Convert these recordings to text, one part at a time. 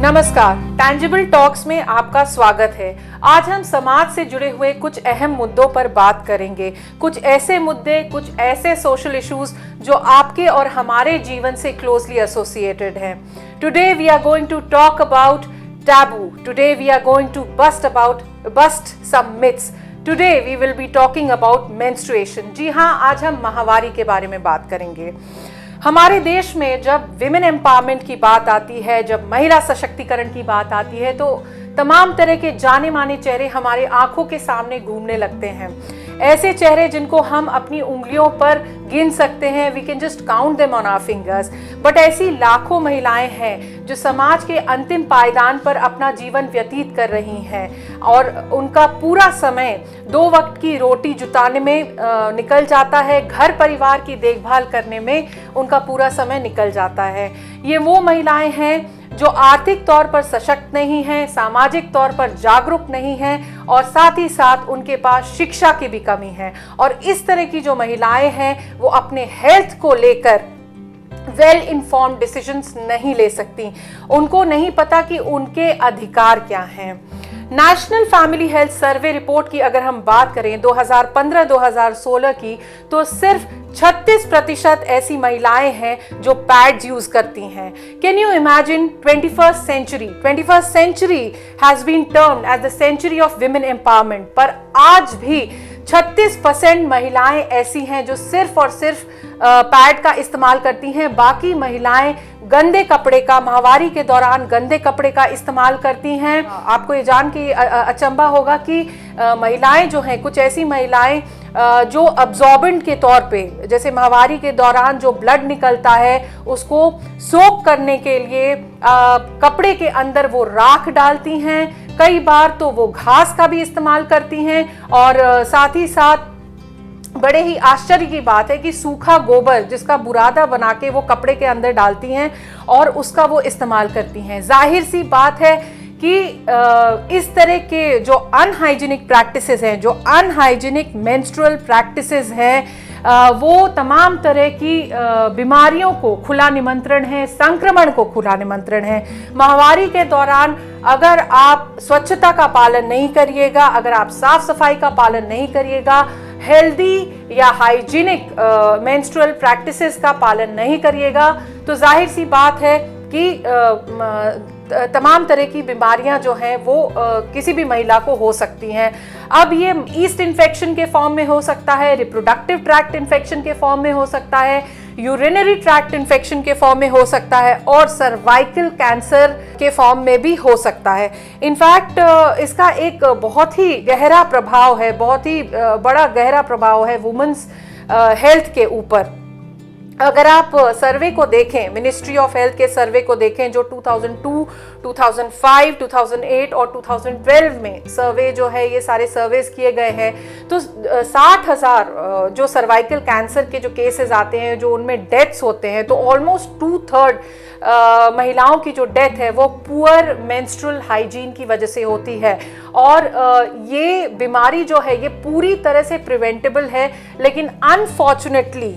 नमस्कार, tangible talks में आपका स्वागत है। आज हम समाज से जुड़े हुए कुछ अहम मुद्दों पर बात करेंगे। कुछ ऐसे मुद्दे, कुछ ऐसे सोशल इश्यूज जो आपके और हमारे जीवन से क्लोजली एसोसिएटेड हैं। Today we are going to talk about taboo. Today we are going to bust some myths. Today we will be talking about menstruation. जी हाँ, आज हम माहवारी के बारे में बात करेंगे। हमारे देश में जब विमेन एम्पावरमेंट की बात आती है, जब महिला सशक्तिकरण की बात आती है, तो तमाम तरह के जाने माने चेहरे हमारे आंखों के सामने घूमने लगते हैं। ऐसे चेहरे जिनको हम अपनी उंगलियों पर गिन सकते हैं, we can just count them on our fingers. But ऐसी लाखों महिलाएं हैं जो समाज के अंतिम पायदान पर अपना जीवन व्यतीत कर रही हैं और उनका पूरा समय 2 वक्त की रोटी जुटाने में निकल जाता है, घर परिवार की देखभाल करने में उनका पूरा समय निकल जाता है। ये वो महिलाएं हैं जो आर्थिक तौर पर सशक्त नहीं हैं, सामाजिक तौर पर जागरूक नहीं हैं और साथ ही साथ उनके पास शिक्षा की भी कमी है। और इस तरह की जो महिलाएं हैं वो अपने हेल्थ को लेकर वेल इन्फॉर्म्ड डिसीजंस नहीं ले सकती। उनको नहीं पता कि उनके अधिकार क्या हैं। National family health survey report की अगर हम बात करें 2015-2016 की, तो सिर्फ 36% ऐसी महिलाएं हैं जो पैड्स यूज करती हैं। Can you imagine 21st century has been termed as the century of women empowerment, पर आज भी 36% महिलाएं ऐसी हैं जो सिर्फ और सिर्फ पैड का इस्तेमाल करती हैं। बाकी महिलाएं गंदे कपड़े का, माहवारी के दौरान गंदे कपड़े का इस्तेमाल करती हैं। आपको ये जान के अचंभा होगा कि महिलाएं जो हैं, कुछ ऐसी महिलाएं जो अब्जॉर्बेंट के तौर पे, जैसे माहवारी के दौरान जो ब्लड निकलता है उसको सोक करने के लिए कपड़े के अंदर वो राख डालती हैं। कई बार तो वो घास का भी इस्तेमाल करती हैं और साथ ही साथ बड़े ही आश्चर्य की बात है कि सूखा गोबर जिसका बुरादा बना के वो कपड़े के अंदर डालती हैं और उसका वो इस्तेमाल करती हैं। जाहिर सी बात है कि इस तरह के जो अनहाइजीनिक प्रैक्टिसेस हैं, जो अनहाइजीनिक मेंस्ट्रुअल प्रैक्टिसेस हैं, वो तमाम तरह की बीमारियों को खुला निमंत्रण है, संक्रमण को खुला निमंत्रण है। माहवारी के दौरान अगर आप स्वच्छता का पालन नहीं करिएगा, अगर आप साफ सफाई का पालन नहीं करिएगा, हेल्दी या हाइजीनिक मेंस्ट्रुअल प्रैक्टिसेस का पालन नहीं करिएगा, तो जाहिर सी बात है कि तमाम तरह की बीमारियां जो हैं वो किसी भी महिला को हो सकती हैं। अब ये ईस्ट इन्फेक्शन के फॉर्म में हो सकता है, रिप्रोडक्टिव ट्रैक्ट इन्फेक्शन के फॉर्म में हो सकता है, यूरिनरी ट्रैक्ट इन्फेक्शन के फॉर्म में हो सकता है और सर्वाइकल कैंसर के फॉर्म में भी हो सकता है। इनफैक्ट इसका एक बहुत ही गहरा प्रभाव है, बहुत ही बड़ा गहरा प्रभाव है वुमेन्स हेल्थ के ऊपर। अगर आप सर्वे को देखें, मिनिस्ट्री ऑफ हेल्थ के सर्वे को देखें जो 2002, 2005, 2008 और 2012 में सर्वे जो है, ये सारे सर्वेस किए गए हैं, तो 60,000 जो सर्वाइकल कैंसर के जो केसेस आते हैं, जो उनमें डेथ्स होते हैं, तो ऑलमोस्ट 2/3 महिलाओं की जो डेथ है वो पुअर मेंस्ट्रुअल हाइजीन की वजह से होती है। और ये बीमारी जो है ये पूरी तरह से प्रिवेंटेबल है, लेकिन अनफॉर्चुनेटली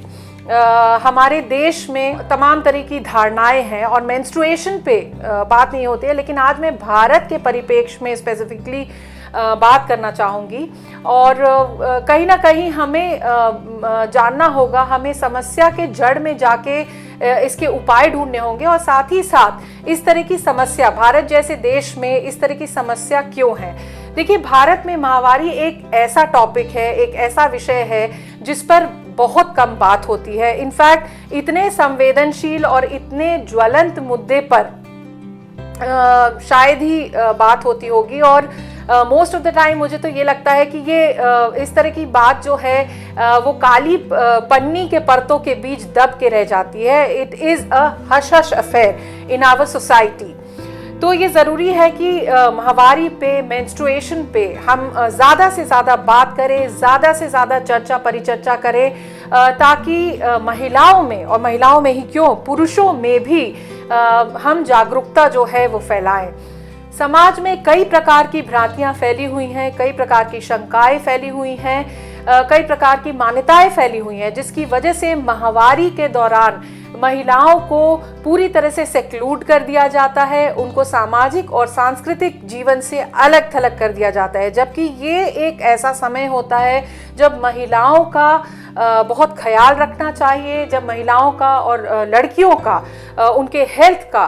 हमारे देश में तमाम तरह की धारणाएं हैं और मेंस्ट्रुएशन पे बात नहीं होती है। लेकिन आज मैं भारत के परिप्रेक्ष्य में स्पेसिफिकली बात करना चाहूँगी और कहीं ना कहीं हमें जानना होगा, हमें समस्या के जड़ में जाके इसके उपाय ढूंढने होंगे और साथ ही साथ इस तरह की समस्या, भारत जैसे देश में इस तरह की समस्या क्यों है। देखिए, भारत में माहवारी एक ऐसा टॉपिक है, एक ऐसा विषय है जिस पर बहुत कम बात होती है। इनफैक्ट इतने संवेदनशील और इतने ज्वलंत मुद्दे पर शायद ही बात होती होगी और मोस्ट ऑफ द टाइम मुझे तो ये लगता है कि ये इस तरह की बात जो है वो काली पन्नी के परतों के बीच दब के रह जाती है। It is a hush hush affair in our society. तो ये ज़रूरी है कि माहवारी पे, मेंस्ट्रुएशन पे हम ज़्यादा से ज़्यादा बात करें, ज़्यादा से ज़्यादा चर्चा परिचर्चा करें, ताकि महिलाओं में, और महिलाओं में ही क्यों, पुरुषों में भी हम जागरूकता जो है वो फैलाएं। समाज में कई प्रकार की भ्रांतियां फैली हुई हैं, कई प्रकार की शंकाएं फैली हुई हैं, कई प्रकार की मान्यताएं फैली हुई हैं, जिसकी वजह से माहवारी के दौरान महिलाओं को पूरी तरह से सेक्लूड कर दिया जाता है, उनको सामाजिक और सांस्कृतिक जीवन से अलग थलग कर दिया जाता है। जबकि ये एक ऐसा समय होता है जब महिलाओं का बहुत ख्याल रखना चाहिए, जब महिलाओं का और लड़कियों का उनके हेल्थ का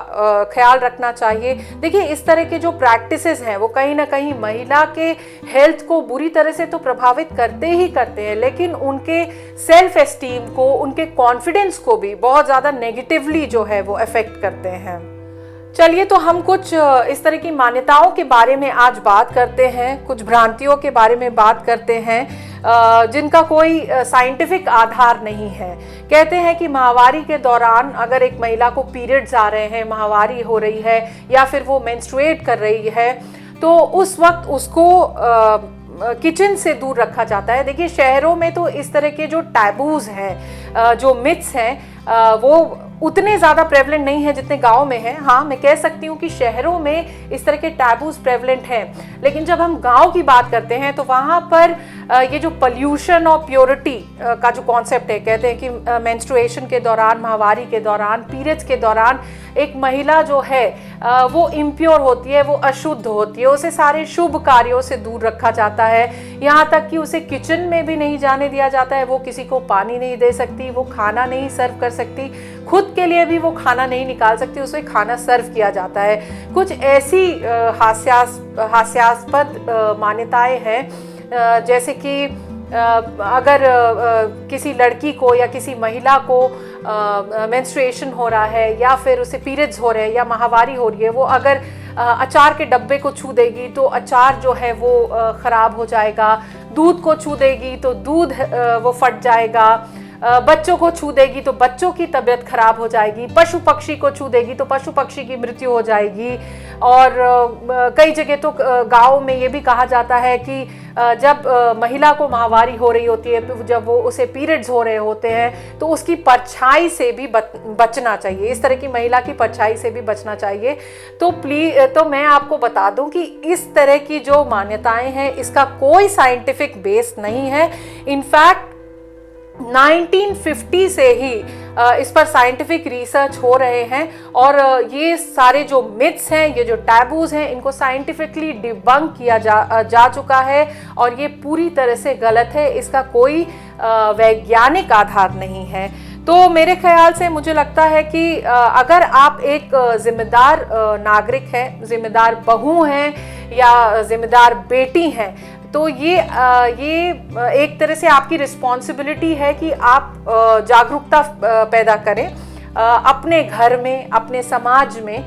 ख्याल रखना चाहिए। देखिए, इस तरह के जो प्रैक्टिसेस हैं वो कहीं ना कहीं महिला के हेल्थ को बुरी तरह से तो प्रभावित करते ही करते हैं, लेकिन उनके सेल्फ एस्टीम को, उनके कॉन्फिडेंस को भी बहुत ज़्यादा नेगेटिवली जो है वो अफेक्ट करते हैं। चलिए, तो हम कुछ इस तरह की मान्यताओं के बारे में आज बात करते हैं, कुछ भ्रांतियों के बारे में बात करते हैं जिनका कोई साइंटिफिक आधार नहीं है। कहते हैं कि माहवारी के दौरान अगर एक महिला को पीरियड्स आ रहे हैं, माहवारी हो रही है या फिर वो मेंस्ट्रुएट कर रही है, तो उस वक्त उसको किचन से दूर रखा जाता है। देखिए, शहरों में तो इस तरह के जो टैबूज हैं, जो मिथ्स हैं, वो उतने ज़्यादा प्रेवलेंट नहीं है जितने गांव में है। हाँ, मैं कह सकती हूँ कि शहरों में इस तरह के टैबूज प्रेवलेंट हैं, लेकिन जब हम गांव की बात करते हैं तो वहाँ पर ये जो पोल्यूशन और प्योरिटी का जो कॉन्सेप्ट है, कहते हैं कि मेंस्ट्रुएशन के दौरान, माहवारी के दौरान, पीरियड्स के दौरान एक महिला जो है वो इम्प्योर होती है, वो अशुद्ध होती है, उसे सारे शुभ कार्यों से दूर रखा जाता है। यहाँ तक कि उसे किचन में भी नहीं जाने दिया जाता है, वो किसी को पानी नहीं दे सकती, वो खाना नहीं सर्व कर सकती, खुद के लिए भी वो खाना नहीं निकाल सकती, उसे खाना सर्व किया जाता है। कुछ ऐसी हास्यास्पद मान्यताएं हैं, जैसे कि अगर किसी लड़की को या किसी महिला को मेंस्ट्रुएशन हो रहा है या फिर उसे पीरियड्स हो रहे हैं या माहवारी हो रही है, वो अगर अचार के डब्बे को छू देगी तो अचार जो है वो ख़राब हो जाएगा, दूध को छू देगी तो दूध वो फट जाएगा, बच्चों को छू देगी तो बच्चों की तबीयत खराब हो जाएगी, पशु पक्षी को छू देगी तो पशु पक्षी की मृत्यु हो जाएगी। और कई जगह तो गांव में ये भी कहा जाता है कि जब महिला को माहवारी हो रही होती है, जब वो उसे पीरियड्स हो रहे होते हैं, तो उसकी परछाई से भी बचना चाहिए, इस तरह की महिला की परछाई से भी बचना चाहिए। तो मैं आपको बता दूं कि इस तरह की जो मान्यताएं हैं इसका कोई साइंटिफिक बेस नहीं है। इनफैक्ट 1950 से ही इस पर साइंटिफिक रिसर्च हो रहे हैं और ये सारे जो मिथ्स हैं, ये जो टैबूज हैं, इनको साइंटिफिकली डिबंक किया जा चुका है और ये पूरी तरह से गलत है, इसका कोई वैज्ञानिक आधार नहीं है। तो मेरे ख्याल से मुझे लगता है कि अगर आप एक जिम्मेदार नागरिक हैं, जिम्मेदार बहू हैं या जिम्मेदार बेटी हैं, तो ये एक तरह से आपकी रिस्पॉन्सिबिलिटी है कि आप जागरूकता पैदा करें अपने घर में, अपने समाज में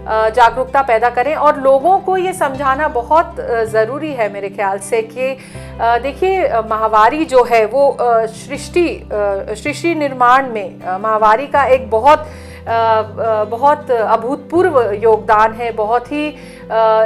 जागरूकता पैदा करें और लोगों को ये समझाना बहुत ज़रूरी है मेरे ख्याल से कि देखिए, माहवारी जो है वो सृष्टि निर्माण में माहवारी का एक बहुत अभूतपूर्व योगदान है, बहुत ही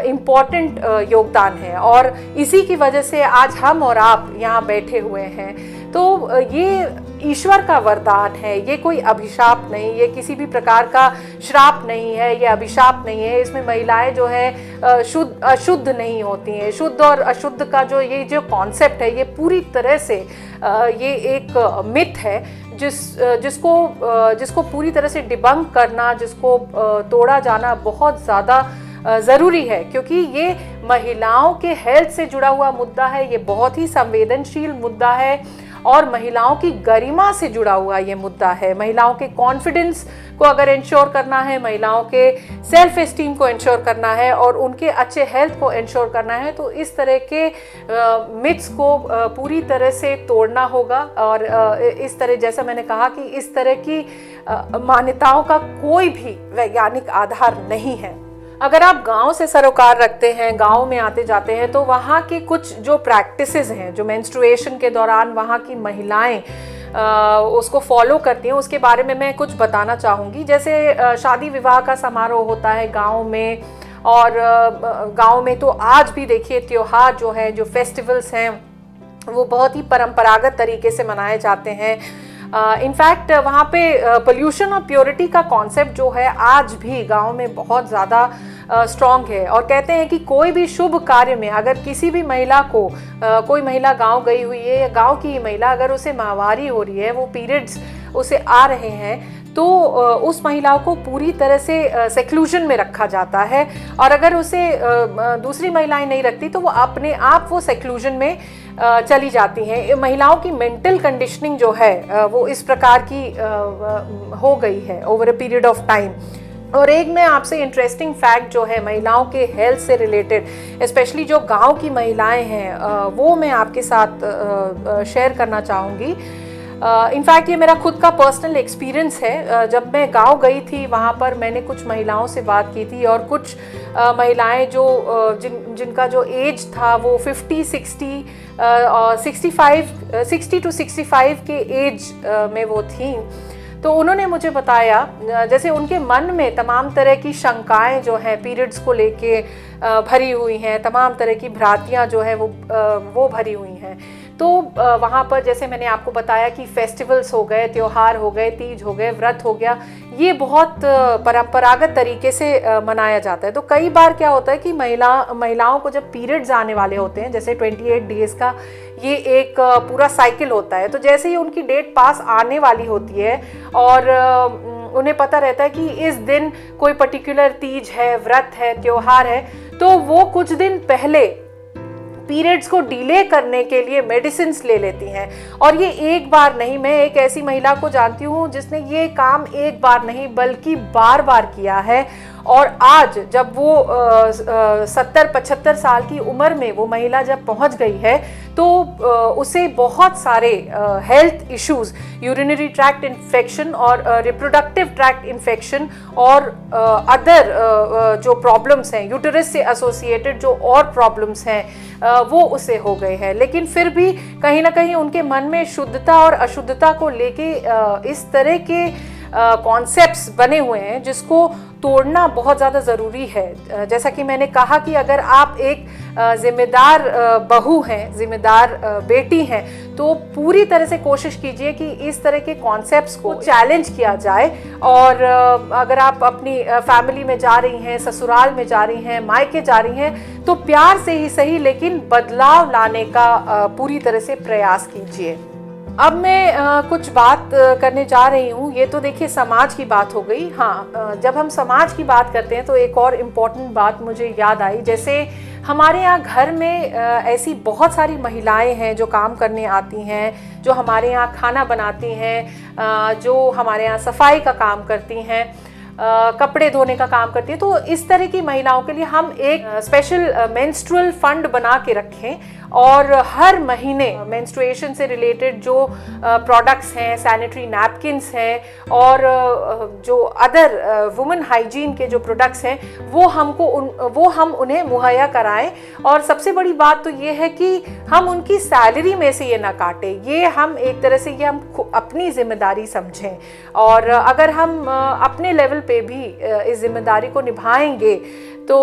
इम्पॉर्टेंट योगदान है और इसी की वजह से आज हम और आप यहाँ बैठे हुए हैं। तो ये ईश्वर का वरदान है, ये कोई अभिशाप नहीं, ये किसी भी प्रकार का श्राप नहीं है, ये अभिशाप नहीं है। इसमें महिलाएं जो है अशुद्ध नहीं होती हैं। शुद्ध और अशुद्ध का जो कॉन्सेप्ट है, ये पूरी तरह से ये एक मिथ है जिसको पूरी तरह से डिबंक करना, जिसको तोड़ा जाना बहुत ज़्यादा ज़रूरी है, क्योंकि ये महिलाओं के हेल्थ से जुड़ा हुआ मुद्दा है, ये बहुत ही संवेदनशील मुद्दा है और महिलाओं की गरिमा से जुड़ा हुआ ये मुद्दा है। महिलाओं के कॉन्फिडेंस को अगर इंश्योर करना है, महिलाओं के सेल्फ एस्टीम को इंश्योर करना है और उनके अच्छे हेल्थ को इंश्योर करना है, तो इस तरह के मिथ्स को पूरी तरह से तोड़ना होगा। और इस तरह, जैसा मैंने कहा कि इस तरह की मान्यताओं का कोई भी वैज्ञानिक आधार नहीं है। अगर आप गांव से सरोकार रखते हैं, गांव में आते जाते हैं, तो वहाँ के कुछ जो प्रैक्टिसेस हैं, जो मेंस्ट्रुएशन के दौरान वहाँ की महिलाएं उसको फॉलो करती हैं, उसके बारे में मैं कुछ बताना चाहूँगी। जैसे शादी विवाह का समारोह होता है गांव में, और गांव में तो आज भी देखिए त्योहार जो है, जो फेस्टिवल्स हैं, वो बहुत ही परंपरागत तरीके से मनाए जाते हैं। इनफैक्ट वहाँ पे पोल्यूशन और प्योरिटी का कॉन्सेप्ट जो है आज भी गांव में बहुत ज़्यादा स्ट्रॉन्ग है। और कहते हैं कि कोई भी शुभ कार्य में अगर किसी भी महिला को कोई महिला गांव गई हुई है या गांव की ही महिला, अगर उसे माहवारी हो रही है, वो पीरियड्स उसे आ रहे हैं, तो उस महिलाओं को पूरी तरह से सेक्लूजन में रखा जाता है, और अगर उसे दूसरी महिलाएं नहीं रखती तो वो अपने आप वो सेक्लूजन में चली जाती हैं। महिलाओं की मेंटल कंडीशनिंग जो है वो इस प्रकार की हो गई है over a period of time. और एक मैं आपसे इंटरेस्टिंग फैक्ट जो है महिलाओं के हेल्थ से रिलेटेड, स्पेशली जो गांव की महिलाएं हैं, वो मैं आपके साथ शेयर करना चाहूँगी। इनफैक्ट ये मेरा खुद का पर्सनल एक्सपीरियंस है। जब मैं गांव गई थी वहाँ पर मैंने कुछ महिलाओं से बात की थी, और कुछ महिलाएं जो जिनका जो एज था वो 50-60 और 60 to 65 के एज में वो थी। तो उन्होंने मुझे बताया जैसे उनके मन में तमाम तरह की शंकाएं जो हैं पीरियड्स को लेके भरी हुई हैं, तमाम तरह की भ्रांतियां जो है वो भरी हुई हैं। तो वहाँ पर जैसे मैंने आपको बताया कि फेस्टिवल्स हो गए, त्योहार हो गए, तीज हो गए, व्रत हो गया, ये बहुत परंपरागत तरीके से मनाया जाता है। तो कई बार क्या होता है कि महिलाओं को जब पीरियड्स आने वाले होते हैं, जैसे 28 डेज़ का ये एक पूरा साइकिल होता है, तो जैसे ही उनकी डेट पास आने वाली होती है और उन्हें पता रहता है कि इस दिन कोई पर्टिकुलर तीज है, व्रत है, त्योहार है, तो वो कुछ दिन पहले पीरियड्स को डिले करने के लिए मेडिसिन्स ले लेती हैं। और ये एक बार नहीं, मैं एक ऐसी महिला को जानती हूँ जिसने ये काम एक बार नहीं बल्कि बार बार किया है। और आज जब वो 70-75 साल की उम्र में वो महिला जब पहुंच गई है तो उसे बहुत सारे health issues, urinary tract infection और रिप्रोडक्टिव ट्रैक्ट इन्फेक्शन और अदर जो प्रॉब्लम्स हैं, यूटेरस से एसोसिएटेड जो और प्रॉब्लम्स हैं वो उसे हो गए हैं। लेकिन फिर भी कहीं ना कहीं उनके मन में शुद्धता और अशुद्धता को लेके इस तरह के कॉन्सेप्ट्स बने हुए हैं जिसको तोड़ना बहुत ज़्यादा ज़रूरी है। जैसा कि मैंने कहा कि अगर आप एक जिम्मेदार बहू हैं, जिम्मेदार बेटी हैं, तो पूरी तरह से कोशिश कीजिए कि इस तरह के कॉन्सेप्ट्स को चैलेंज किया जाए। और अगर आप अपनी फैमिली में जा रही हैं, ससुराल में जा रही हैं, मायके जा रही हैं, तो प्यार से ही सही लेकिन बदलाव लाने का पूरी तरह से प्रयास कीजिए। अब मैं कुछ बात करने जा रही हूँ। ये तो देखिए समाज की बात हो गई। हाँ, जब हम समाज की बात करते हैं तो एक और इम्पॉर्टेंट बात मुझे याद आई। जैसे हमारे यहाँ घर में ऐसी बहुत सारी महिलाएं हैं जो काम करने आती हैं, जो हमारे यहाँ खाना बनाती हैं, जो हमारे यहाँ सफाई का काम करती हैं, कपड़े धोने का काम करती है। तो इस तरह की महिलाओं के लिए हम एक स्पेशल मेंस्ट्रुअल फंड बना के रखें और हर महीने मेंस्ट्रुएशन से रिलेटेड जो प्रोडक्ट्स हैं, सैनिटरी नैपकिन्स हैं और जो अदर वुमेन हाइजीन के जो प्रोडक्ट्स हैं वो हम उन्हें मुहैया कराएं। और सबसे बड़ी बात तो ये है कि हम उनकी सैलरी में से ये ना काटें। ये हम एक तरह से ये हम अपनी जिम्मेदारी समझें, और अगर हम अपने लेवल पे भी इस जिम्मेदारी को निभाएंगे तो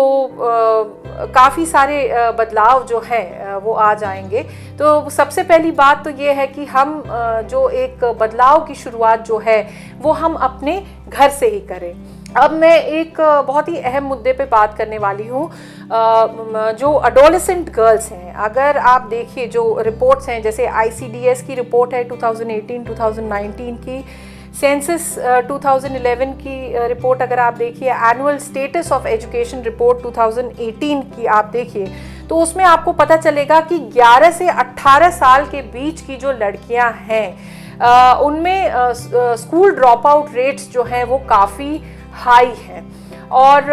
काफ़ी सारे बदलाव जो हैं वो आ जाएंगे। तो सबसे पहली बात तो ये है कि हम जो एक बदलाव की शुरुआत जो है वो हम अपने घर से ही करें। अब मैं एक बहुत ही अहम मुद्दे पे बात करने वाली हूँ। जो एडोलेसेंट गर्ल्स हैं, अगर आप देखिए जो रिपोर्ट्स हैं, जैसे ICDS की रिपोर्ट है 2018-2019 की, सेंसस 2011 की रिपोर्ट अगर आप देखिए, annual status of education report 2018 की आप देखिए, तो उसमें आपको पता चलेगा कि 11 से 18 साल के बीच की जो लड़कियां हैं उनमें स्कूल ड्रॉप आउट रेट्स जो हैं वो काफ़ी हाई हैं। और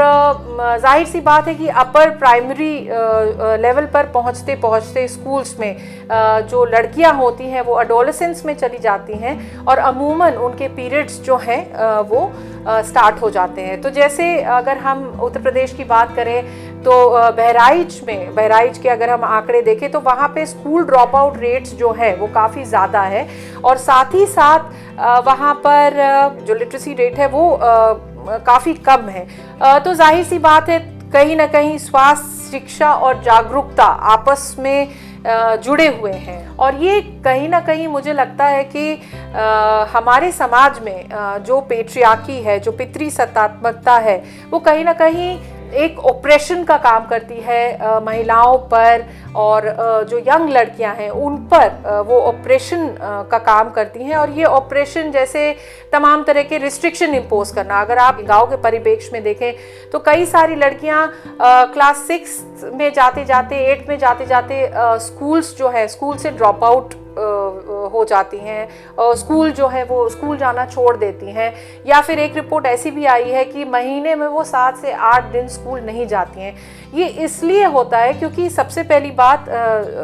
जाहिर सी बात है कि अपर प्राइमरी लेवल पर पहुंचते पहुंचते स्कूल्स में जो लड़कियां होती हैं वो एडोलेसेंस में चली जाती हैं और अमूमन उनके पीरियड्स जो हैं वो स्टार्ट हो जाते हैं। तो जैसे अगर हम उत्तर प्रदेश की बात करें तो बहराइच के अगर हम आंकड़े देखें तो वहाँ पे स्कूल ड्रॉप आउट रेट्स जो है वो काफ़ी ज़्यादा है, और साथ ही साथ वहाँ पर जो लिटरेसी रेट है वो काफ़ी कम है। तो जाहिर सी बात है कहीं ना कहीं स्वास्थ्य, शिक्षा और जागरूकता आपस में जुड़े हुए हैं, और ये कहीं ना कहीं मुझे लगता है कि हमारे समाज में जो पेट्रियार्की है, जो पितृसत्तात्मकता है, वो कहीं ना कहीं एक ऑपरेशन का काम करती है महिलाओं पर, और जो यंग लड़कियां हैं उन पर वो ऑपरेशन का काम करती हैं। और ये ऑपरेशन जैसे तमाम तरह के रिस्ट्रिक्शन इम्पोज करना, अगर आप गांव के परिप्रेक्ष्य में देखें तो कई सारी लड़कियां क्लास 6 में जाते जाते 8 में जाते जाते स्कूल्स जो है स्कूल से ड्रॉप आउट हो जाती हैं, स्कूल जो है वो स्कूल जाना छोड़ देती हैं, या फिर एक रिपोर्ट ऐसी भी आई है कि महीने में वो 7 से 8 दिन स्कूल नहीं जाती हैं। ये इसलिए होता है क्योंकि सबसे पहली बात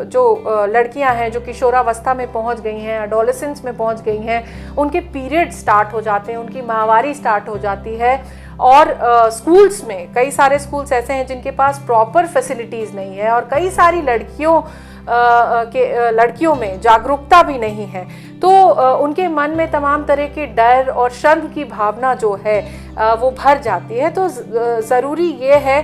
जो लड़कियां हैं जो किशोरावस्था में पहुंच गई हैं, एडोलेसेंस में पहुंच गई हैं, उनके पीरियड स्टार्ट हो जाते हैं, उनकी माहवारी स्टार्ट हो जाती है। और स्कूल्स में कई सारे स्कूल्स ऐसे हैं जिनके पास प्रॉपर फैसिलिटीज़ नहीं है, और कई सारी लड़कियों में जागरूकता भी नहीं है, तो उनके मन में तमाम तरह के डर और शर्म की भावना जो है वो भर जाती है। तो ज़रूरी ये है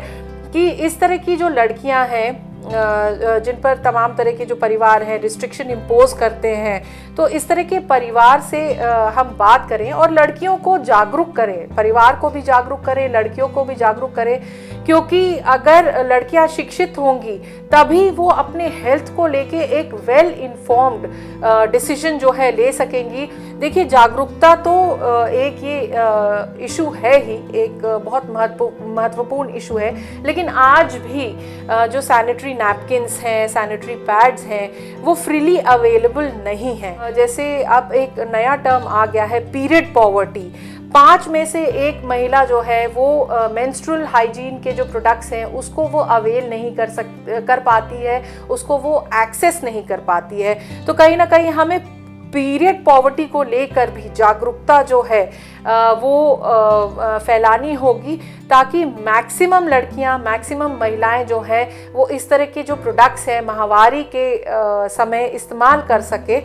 कि इस तरह की जो लड़कियां हैं जिन पर तमाम तरह के जो परिवार हैं रिस्ट्रिक्शन इम्पोज करते हैं, तो इस तरह के परिवार से हम बात करें और लड़कियों को जागरूक करें, परिवार को भी जागरूक करें, लड़कियों को भी जागरूक करें, क्योंकि अगर लड़कियां शिक्षित होंगी तभी वो अपने हेल्थ को लेके एक वेल इन्फॉर्म्ड डिसीजन जो है ले सकेंगी। देखिए, जागरूकता तो एक ये इशू है ही, एक बहुत महत्वपूर्ण इशू है, लेकिन आज भी जो सैनिटरी नैपकिन्स हैं, सैनिटरी पैड्स हैं, वो फ्रीली अवेलेबल नहीं हैं। जैसे अब एक नया टर्म आ गया है पीरियड पॉवर्टी। 5 में से 1 महिला जो है वो मेंस्ट्रुअल हाइजीन के जो प्रोडक्ट्स हैं उसको वो अवेल नहीं कर पाती है, उसको वो एक्सेस नहीं कर पाती है। तो कहीं ना कहीं हमें पीरियड पॉवर्टी को लेकर भी जागरूकता जो है वो फैलानी होगी, ताकि मैक्सिमम लड़कियां, मैक्सिमम महिलाएं जो हैं वो इस तरह के जो प्रोडक्ट्स हैं माहवारी के समय इस्तेमाल कर सके,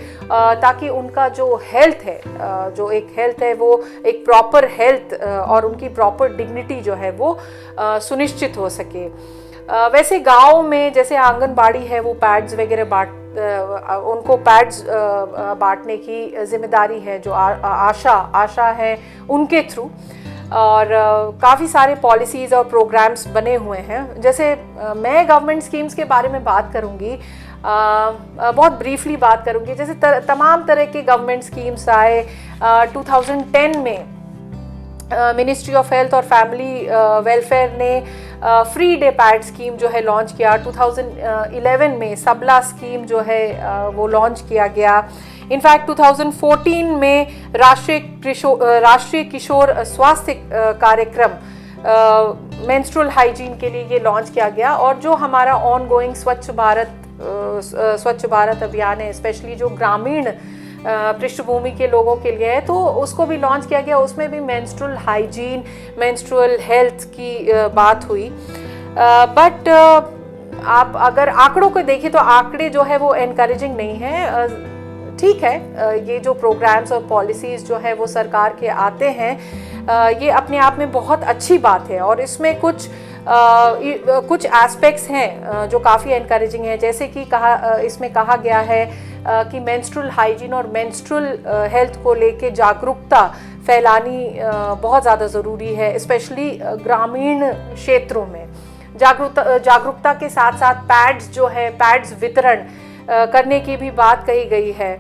ताकि उनका जो हेल्थ है, जो एक हेल्थ है वो एक प्रॉपर हेल्थ और उनकी प्रॉपर डिग्निटी जो है वो सुनिश्चित हो सके। वैसे गांव में जैसे आंगनबाड़ी है वो पैड्स वगैरह उनको पैड्स बांटने की जिम्मेदारी है जो आशा है उनके थ्रू, और काफ़ी सारे पॉलिसीज़ और प्रोग्राम्स बने हुए हैं। जैसे मैं गवर्नमेंट स्कीम्स के बारे में बात करूंगी, बहुत ब्रीफली बात करूंगी। जैसे तमाम तरह के गवर्नमेंट स्कीम्स आए। 2010 में मिनिस्ट्री ऑफ हेल्थ और फैमिली वेलफेयर ने फ्री डे पैड स्कीम जो है लॉन्च किया। 2011 में सबला स्कीम जो है वो लॉन्च किया गया। इनफैक्ट 2014 में राष्ट्रीय किशोर स्वास्थ्य कार्यक्रम मेंस्ट्रुअल हाइजीन के लिए ये लॉन्च किया गया। और जो हमारा ऑन गोइंग स्वच्छ भारत अभियान है, स्पेशली जो ग्रामीण पृष्ठभूमि के लोगों के लिए है, तो उसको भी लॉन्च किया गया। उसमें भी मेंस्ट्रुअल हाइजीन, मेंस्ट्रुअल हेल्थ की बात हुई। बट आप अगर आंकड़ों को देखें तो आंकड़े जो है वो एनकरेजिंग नहीं है। ठीक है, ये जो प्रोग्राम्स और पॉलिसीज़ जो है वो सरकार के आते हैं, ये अपने आप में बहुत अच्छी बात है, और इसमें कुछ एस्पेक्ट्स हैं जो काफ़ी एनकरेजिंग है। जैसे कि इसमें कहा गया है कि मेंस्ट्रुअल हाइजीन और मेंस्ट्रुअल हेल्थ को लेके जागरूकता फैलानी बहुत ज़्यादा ज़रूरी है, स्पेशली ग्रामीण क्षेत्रों में। जागरूकता के साथ साथ पैड्स वितरण करने की भी बात कही गई है।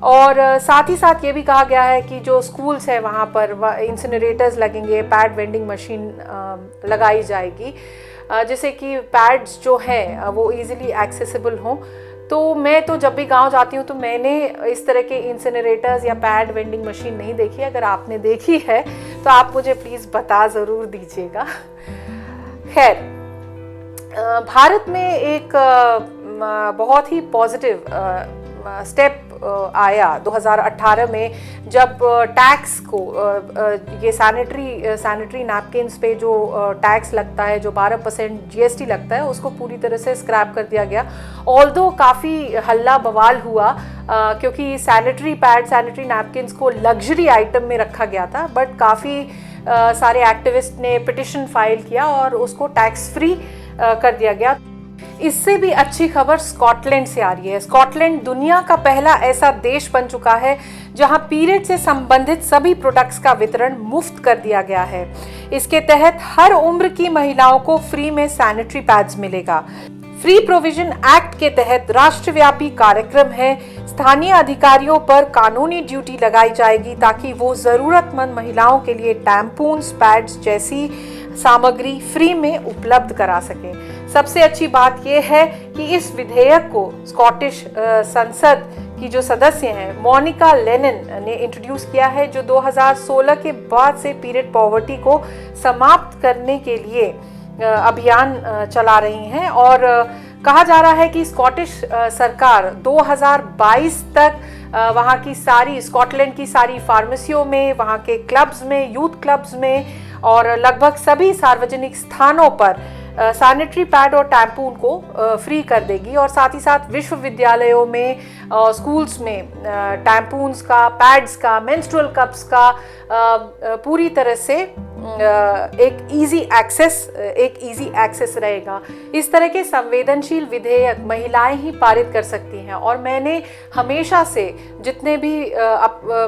और साथ ही साथ ये भी कहा गया है कि जो स्कूल्स है वहाँ पर इंसिनरेटर्स लगेंगे, पैड वेंडिंग मशीन लगाई जाएगी, जिससे कि पैड्स जो हैं वो इजीली एक्सेसिबल हों। तो मैं तो जब भी गांव जाती हूँ तो मैंने इस तरह के इंसिनरेटर्स या पैड वेंडिंग मशीन नहीं देखी। अगर आपने देखी है तो आप मुझे प्लीज़ बता ज़रूर दीजिएगा। खैर, भारत में एक बहुत ही पॉजिटिव स्टेप आया 2018 में, जब टैक्स को ये सैनिटरी नैपकिन्स पे जो टैक्स लगता है, जो 12% GST लगता है, उसको पूरी तरह से स्क्रैप कर दिया गया। ऑल्दो काफ़ी हल्ला बवाल हुआ क्योंकि सैनिटरी नैपकिन्स को लग्जरी आइटम में रखा गया था, बट काफ़ी सारे एक्टिविस्ट ने पिटिशन फाइल किया और उसको टैक्स फ्री कर दिया गया। इससे भी अच्छी खबर स्कॉटलैंड से आ रही है। स्कॉटलैंड दुनिया का पहला ऐसा देश बन चुका है जहां पीरियड से संबंधित सभी प्रोडक्ट्स का वितरण मुफ्त कर दिया गया है। इसके तहत हर उम्र की महिलाओं को फ्री में सैनिटरी पैड्स मिलेगा। फ्री प्रोविजन एक्ट के तहत राष्ट्रव्यापी कार्यक्रम है। स्थानीय अधिकारियों पर कानूनी ड्यूटी लगाई जाएगी ताकि वो जरूरतमंद महिलाओं के लिए टैम्पून्स, पैड्स जैसी सामग्री फ्री में उपलब्ध करा सकें। सबसे अच्छी बात यह है कि इस विधेयक को स्कॉटिश संसद की जो सदस्य हैं मोनिका लेनिन ने इंट्रोड्यूस किया है, जो 2016 के बाद से पीरियड पॉवर्टी को समाप्त करने के लिए अभियान चला रही हैं। और कहा जा रहा है कि स्कॉटिश सरकार 2022 तक वहाँ की सारी स्कॉटलैंड की सारी फार्मेसियों में, वहाँ के क्लब्स में, यूथ क्लब्स में और लगभग सभी सार्वजनिक स्थानों पर सैनिटरी पैड और टैम्पून को फ्री कर देगी। और साथ ही साथ विश्वविद्यालयों में, स्कूल्स में टैम्पून्स का, पैड्स का, मेंस्ट्रुअल कप्स का पूरी तरह से एक इजी एक्सेस रहेगा। इस तरह के संवेदनशील विधेयक महिलाएं ही पारित कर सकती हैं। और मैंने हमेशा से जितने भी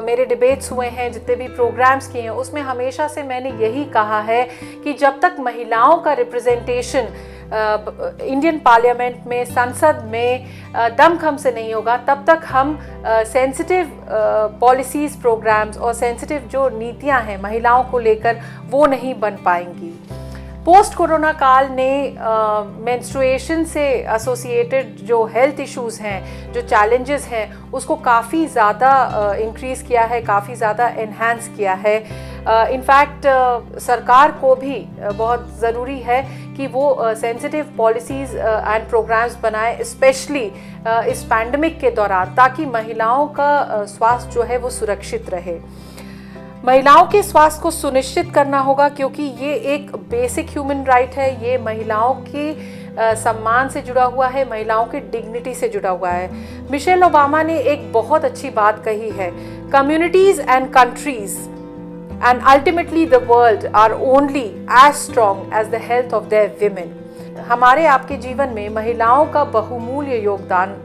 मेरे डिबेट्स हुए हैं, जितने भी प्रोग्राम्स किए हैं, उसमें हमेशा से मैंने यही कहा है कि जब तक महिलाओं का रिप्रेजेंटेशन इंडियन पार्लियामेंट में, संसद में दमखम से नहीं होगा, तब तक हम सेंसिटिव पॉलिसीज, प्रोग्राम्स और सेंसिटिव जो नीतियां हैं महिलाओं को लेकर वो नहीं बन पाएंगी। पोस्ट कोरोना काल ने मेंस्ट्रुएशन से एसोसिएटेड जो हेल्थ इश्यूज़ हैं, जो चैलेंजेस हैं, उसको काफ़ी ज़्यादा इंक्रीज़ किया है, काफ़ी ज़्यादा एनहांस किया है। इनफैक्ट सरकार को भी बहुत ज़रूरी है कि वो सेंसिटिव पॉलिसीज़ एंड प्रोग्राम्स बनाए, स्पेशली इस पैंडमिक के दौरान, ताकि महिलाओं का स्वास्थ्य जो है वो सुरक्षित रहे। महिलाओं के स्वास्थ्य को सुनिश्चित करना होगा क्योंकि ये एक बेसिक ह्यूमन राइट है। ये महिलाओं के सम्मान से जुड़ा हुआ है, महिलाओं की डिग्निटी से जुड़ा हुआ है। मिशेल ओबामा ने एक बहुत अच्छी बात कही है, communities and countries and ultimately the world are only as strong as the health of their women. हमारे आपके जीवन में महिलाओं का बहुमूल्य योगदान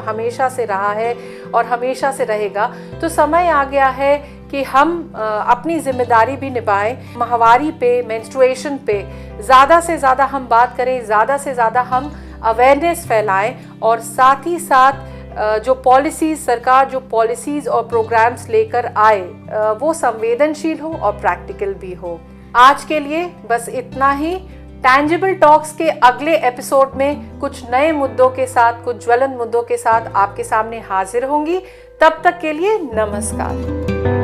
हमेशा से रहा है और हमेशा से रहेगा। तो समय आ गया है कि हम अपनी जिम्मेदारी भी निभाएं। माहवारी पे, मेंस्ट्रुएशन पे ज़्यादा से ज़्यादा हम बात करें, ज़्यादा से ज़्यादा हम अवेयरनेस फैलाएं और साथ ही साथ जो पॉलिसीज़, सरकार जो पॉलिसीज़ और प्रोग्राम्स लेकर आए वो संवेदनशील हो और प्रैक्टिकल भी हो। आज के लिए बस इतना ही। टैंजिबल टॉक्स के अगले एपिसोड में कुछ नए मुद्दों के साथ, कुछ ज्वलंत मुद्दों के साथ आपके सामने हाजिर होंगी। तब तक के लिए नमस्कार।